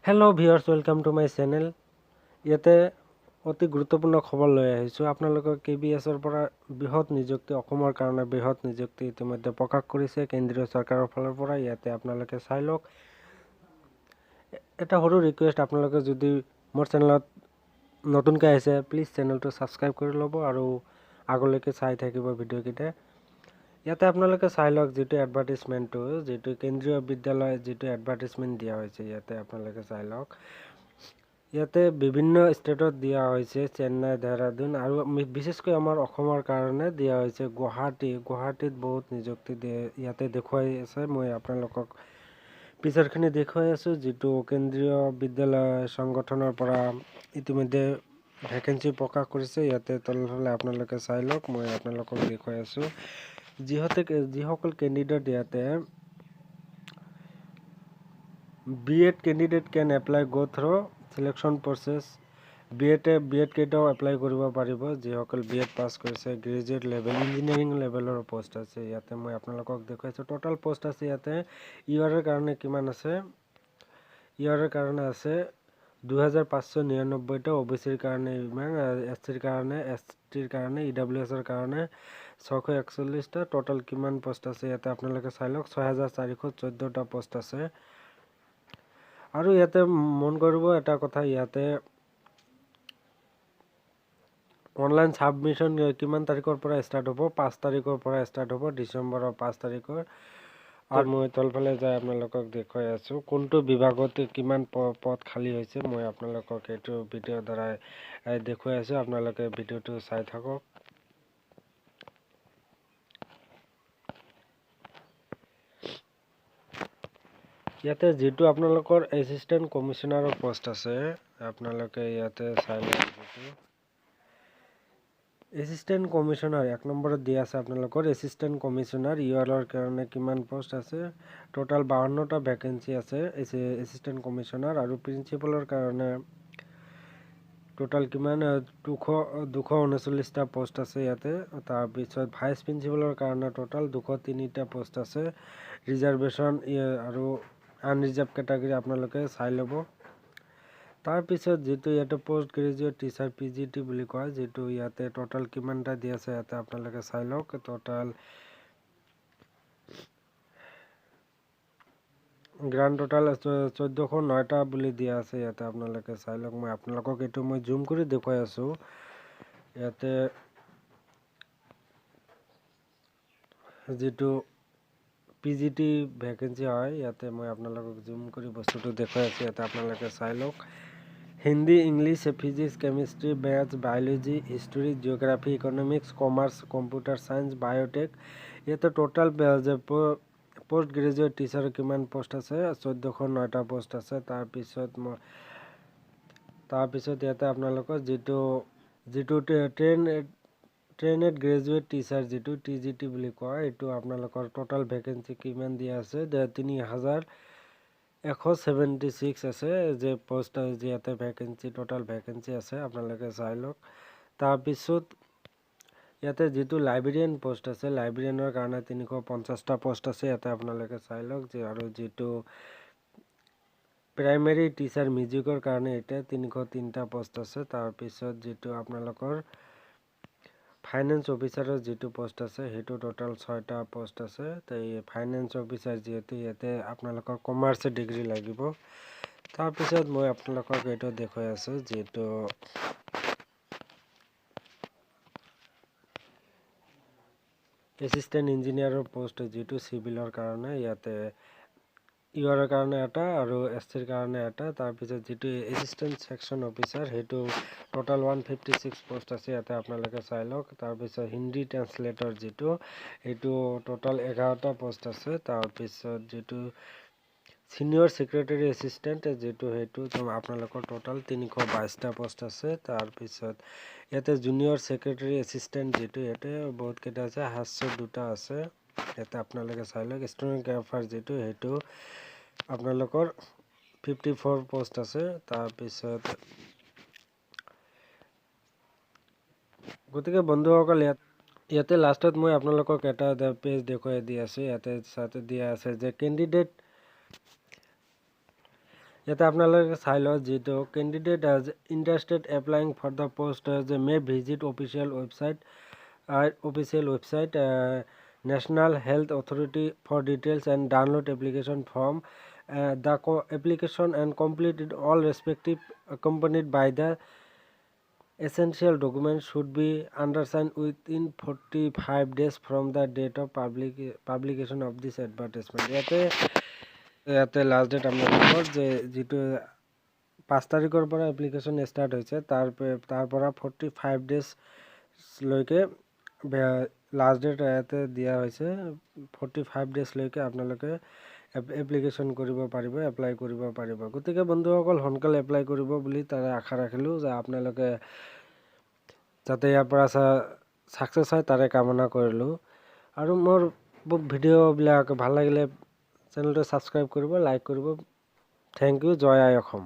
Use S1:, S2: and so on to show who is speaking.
S1: Hello viewers, welcome to my channel. ইয়াতে অতি গুৰুত্বপূৰ্ণ খবৰ লৈ আহিছো আপোনালোকৰ KVS ৰ পৰা বৃহৎ নিযুক্তি অসমৰ কাৰণে বৃহৎ নিযুক্তি ইতিমধ্যে প্ৰকাশ কৰিছে কেন্দ্ৰীয় চৰকাৰৰ ফালৰ পৰা ইয়াতে আপোনালোকে চাই লওক এটা সৰু ৰিকুৱেষ্ট আপোনালোকে যদি মোৰ চেনেলত নতুনকৈ আহিছে প্লিজ চেনেলটো সাবস্ক্ৰাইব কৰি ল'ব আৰু আগলৈকে চাই থাকিব ভিডিঅ' কিটা ইয়াতে আপোনালোকে চাই লওক যেটো এডভাৰটাইজমেন্টটো যেটো কেন্দ্ৰীয় বিদ্যালয় যেটো এডভাৰটাইজমেন্ট দিয়া হৈছে ইয়াতে আপোনালোকে চাই লওক ইয়াতে বিভিন্ন ষ্টেটত দিয়া হৈছে চেন্নাই দেহৰাদুন আৰু বিশেষকৈ আমাৰ অসমৰ কাৰণে দিয়া হৈছে গুৱাহাটীত বহুত নিযুক্তি দিয়ে ইয়াতে দেখুৱাই আছে মই আপোনালোকক পিছৰখিনি দেখুৱাই আছো যেটো কেন্দ্ৰীয় বিদ্যালয় সংগঠনৰ পৰা ইতিমধ্যে ভ্যাকেন্সি প্ৰকাশ কৰিছে ইয়াতে তলফালে আপোনালোকে চাই লওক মই আপোনালোকক দেখুৱাই আছো যিসকল কেণ্ডিডেট ইয়াতে B.Ed candidate can apply go through selection process B.Ed কেইটাও এপ্লাই কৰিব পাৰিব যিসকল B.Ed পাস কৰিছে গ্ৰেজুৱেট লেভেল ইঞ্জিনিয়াৰিং লেভেলৰ পোষ্ট আছে ইয়াতে মই আপোনালোকক দেখুৱাইছো টোটাল পোষ্ট আছে ইয়াতে ইউআৰ কাৰণে কিমান আছে ইউআৰ কাৰণে আছে 2599 টা OBC কাৰণে ইমান SC কাৰণে ST কাৰণে EWS ৰ কাৰণে 641 টা টোটাল কিমান পোষ্ট আছে ইয়াতে আপোনালোকে চাই লওক 6414 টা পোষ্ট আছে আৰু ইয়াতে মন কৰিব এটা কথা ইয়াতে অনলাইন সাবমিশন কিমান তাৰিখৰ পৰা ষ্টাৰ্ট হ'ব 5 তাৰিখৰ পৰা ষ্টাৰ্ট হ'ব ডিসেম্বৰৰ 5 তাৰিখৰ আৰু মই তলফালে যাই আপোনালোকক দেখুৱাই আছো কোনটো বিভাগত কিমান পদ খালি হৈছে মই আপোনালোকক এইটো ভিডিঅ' দ্বাৰা দেখুৱাই আছো আপোনালোকে ভিডিঅ'টো চাই থাকক ইয়াতে যেটো আপোনালোকৰ এসিস্ট্যান্ট কমিশনাৰৰ পোষ্ট আছে আপোনালোকে ইয়াতে চাই লওক যেটো এসিস্ট্যান্ট কমিশনাৰ 1 নম্বৰত দিয়া আছে আপোনালোকৰ এসিস্ট্যান্ট কমিশনাৰ ইউআৰৰ কাৰণে কিমান পোষ্ট আছে টোটাল 52 টা ভ্যাকেন্সি আছে এসিস্ট্যান্ট কমিশনাৰ আৰু প্ৰিন্সিপালৰ কাৰণে টোটাল কিমান 239 টা পোষ্ট আছে ইয়াতে তাৰ পিছত ভাইস প্ৰিন্সিপালৰ কাৰণে টোটাল 203 টা পোষ্ট আছে ৰিজাৰ্ভেশন আৰু আনৰিজাৰ্ভ ক্যাটাগৰী আপোনালোকে চাই ল'ব তাৰ পিছত যেটো ইয়াতে পোষ্ট গ্ৰেজুৱেট টিচাৰ PGT বুলি কয় যেটো ইয়াতে টোটাল কিমানটা দিয়া আছে ইয়াতে আপোনালোকে চাই লওক টোটাল গ্ৰান্ড টোটাল 1409 টা বুলি দিয়া আছে ইয়াতে আপোনালোকে চাই লওক মই আপোনালোকক এটো মই জুম কৰি দেখুৱাই আছো ইয়াতে যেটো PGT ভ্যাকেন্সি হয় ইয়াতে মই আপোনালোকক জুম কৰি বস্তুটো দেখুৱাই আছো ইয়াতে আপোনালোকে চাই লওক Hindi English physics chemistry math biology history geography economics commerce computer science biotech ইয়াতে টোটাল পোষ্ট গ্ৰেজুৱেট টিচাৰ কিমান পোষ্ট আছে 1409 টা পোষ্ট আছে তাৰ পিছত ইয়াতে আপোনালোকৰ যেটো ট্ৰেইনেড গ্ৰেজুৱেট টিচাৰ যেটো TGT বুলি কয় এটো আপোনালোকৰ টোটাল ভ্যাকেন্সি কিমান দিয়া আছে 3176 আছে যে পোষ্ট ইয়াতে ভ্যাকেন্সি টোটাল ভ্যাকেন্সি আছে আপোনালোকে চাই লওক তাৰ পিছত ইয়াতে যেটো লাইব্ৰেৰিয়ান পোষ্ট আছে লাইব্ৰেৰিয়ানৰ কাৰণে 350 টা পোষ্ট আছে ইয়াতে আপোনালোকে চাই লওক যে আৰু যেটো প্ৰাইমাৰী টিচাৰ মিউজিকৰ কাৰণে এটা 303 টা পোষ্ট আছে তাৰ পিছত যেটো আপোনালোকৰ ফাইনান্স অফিচাৰৰ যেটো পোষ্ট আছে হেতু টোটাল 6 টা পোষ্ট আছে তাই ফাইনান্স অফিচাৰ যেটো ইয়াতে আপোনালোকৰ কমাৰ্চ ডিগ্ৰী লাগিব তাৰ পিছত মই আপোনালোকক এটো দেখুৱাই আছো যেটো এসিস্ট্যান্ট ইঞ্জিনিয়াৰৰ পোষ্ট যেটো সিভিলৰ কাৰণে ইয়াতে ইউআৰ কাৰণে এটা আৰু এসটিৰ কাৰণে এটা তাৰ পিছত যেটো এসিস্ট্যান্ট সেকশন অফিচাৰ হেতু টোটাল 156 পোষ্ট আছে ইয়াতে আপোনালোকে চাই লওক তাৰ পিছত হিন্দী ট্ৰান্সলেটৰ যেটো হেতু টোটাল 11 টা পোষ্ট আছে তাৰ পিছত যেটো সিনিয়ৰ সেক্ৰেটাৰী এসিস্ট্যান্ট যেটো হেতু আপোনালোকৰ টোটাল 322 টা পোষ্ট আছে তাৰ পিছত ইয়াতে জুনিয়ৰ সেক্ৰেটাৰী এসিস্ট্যান্ট যেটো ইয়াতে বহুত কেটা আছে 702 টা আছে ইয়াতে আপোনালোকে চাই লওক ষ্টেনোগ্ৰাফাৰ যেটো হেতু আপোনালোকৰ 54 পোষ্ট আছে তাৰ পিছত গতিকে বন্ধুসকল ইয়াতে লাষ্টত মই আপোনালোকক এটা পেজ দেখুৱাই দি আছো ইয়াতে সাথে দিয়া আছে যে ইয়াতে আপোনালোকে চাই লওক যিটো candidate as interested applying for the post may visit official website National Health Authority for details and download application form. The application and completed all respective accompanied by the essential documents should be undersigned within 45 days from the date of publication of this advertisement. ইয়াতে last date আপোনালোকৰ যে যিটো 5 তাৰিখৰ পৰা application start হৈছে তাৰ পৰা 45 days লৈকে লাষ্ট ডেট ইয়াতে দিয়া হৈছে 45 ডেজ লৈকে আপোনালোকে এপ্লিকেশ্যন কৰিব পাৰিব এপ্লাই কৰিব পাৰিব গতিকে বন্ধুসকল সোনকালে এপ্লাই কৰিব বুলি তাৰে আশা ৰাখিলোঁ যে আপোনালোকে যাতে ইয়াৰ পৰা ছাকচেছ হয় তাৰে কামনা কৰিলোঁ আৰু মোৰ ভিডিঅ'বিলাক ভাল লাগিলে চেনেলটো ছাবস্ক্ৰাইব কৰিব লাইক কৰিব থেংক ইউ জয় আই অসম